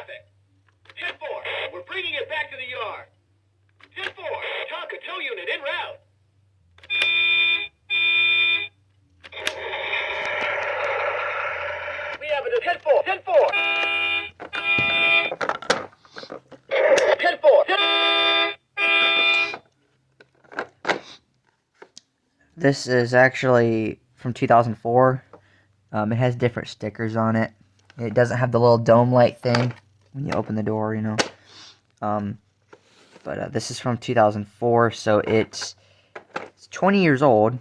traffic. 10-4, we're bringing it back to the yard. 10-4, Tonka 2 unit en route. We have it at 10-4. 10-4. This is actually from 2004. It has different stickers on it. It doesn't have the little dome light thing when you open the door, you know. But this is from 2004, so it's 20 years old.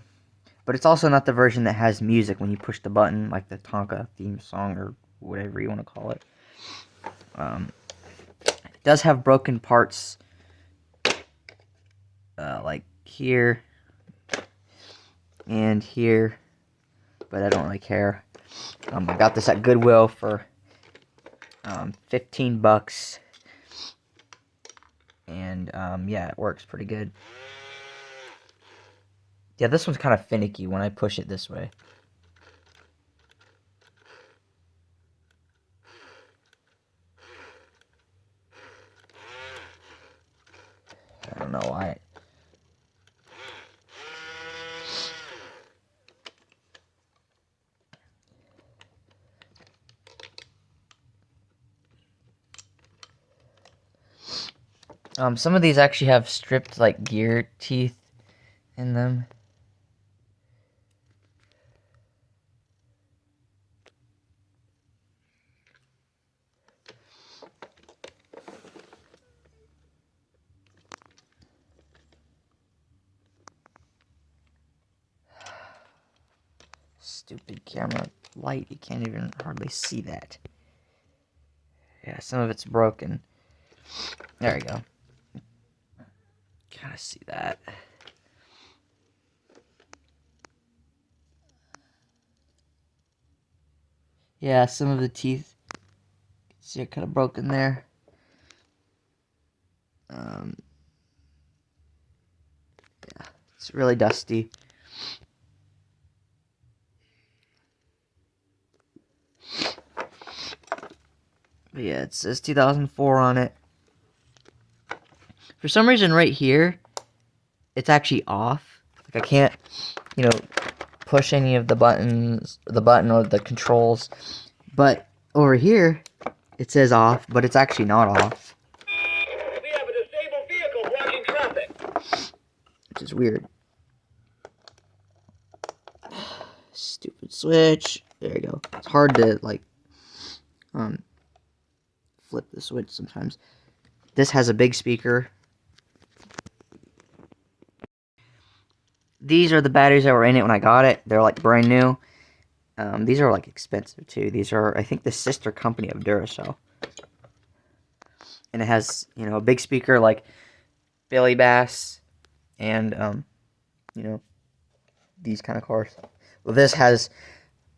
But it's also not the version that has music when you push the button, like the Tonka theme song or whatever you want to call it. It does have broken parts, like here and here, but I don't really care. I got this at Goodwill for 15 bucks, and yeah, it works pretty good. Yeah, this one's kind of finicky when I push it this way. I don't know why. Some of these actually have stripped, like, gear teeth in them. Stupid camera light, you can't even hardly see that. Yeah, some of it's broken. There we go. Kind of see that. Yeah, some of the teeth, see, are kind of broken there. Yeah, it's really dusty. But yeah, it says 2004 on it. For some reason, right here, it's actually off. Like, I can't, you know, push any of the buttons, the button or the controls. But over here, it says off, but it's actually not off. We have a disabled vehicle blocking traffic. Which is weird. Stupid switch. There you go. It's hard to, like, flip the switch sometimes. This has a big speaker. These are the batteries that were in it when I got it. They're, like, brand new. These are, like, expensive, too. These are, I think, the sister company of Duracell. And it has, you know, a big speaker like Billy Bass and, you know, these kind of cars. Well, this has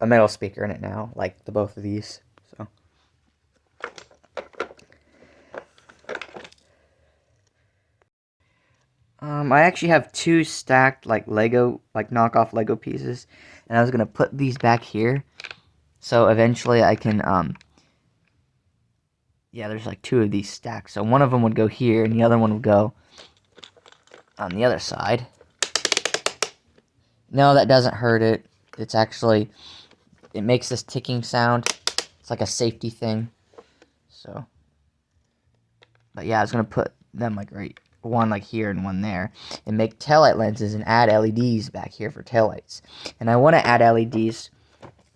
a metal speaker in it now, like the both of these. So I actually have two stacked like Lego, like knockoff Lego pieces, and I was gonna put these back here, so eventually I can yeah, there's like two of these stacked, so one of them would go here and the other one would go on the other side. No, that doesn't hurt it. It's actually, it makes this ticking sound. It's like a safety thing. So, but yeah, I was gonna put them like right, one like here and one there, and make taillight lenses and add LEDs back here for taillights. And I want to add LEDs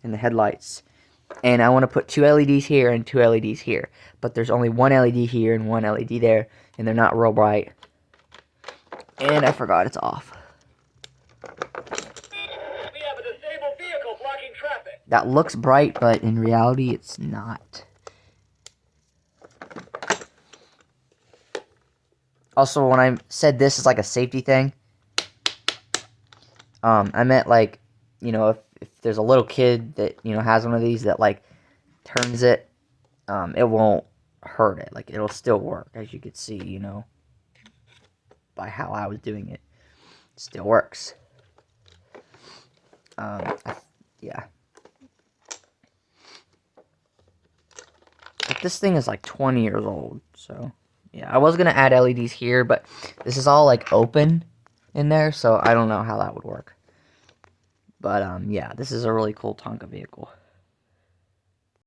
in the headlights, and I want to put two LEDs here and two LEDs here. But there's only one LED here and one LED there, and they're not real bright. And I forgot it's off. We have a disabled vehicle blocking traffic. That looks bright, but in reality, it's not. Also, when I said this is like a safety thing, I meant like, you know, if there's a little kid that, you know, has one of these that like turns it, it won't hurt it. Like, it'll still work, as you could see, you know, by how I was doing it. It still works. Yeah. this thing is like 20 years old. So, yeah, I was going to add LEDs here, but this is all like open in there, so I don't know how that would work. But, yeah, this is a really cool Tonka vehicle.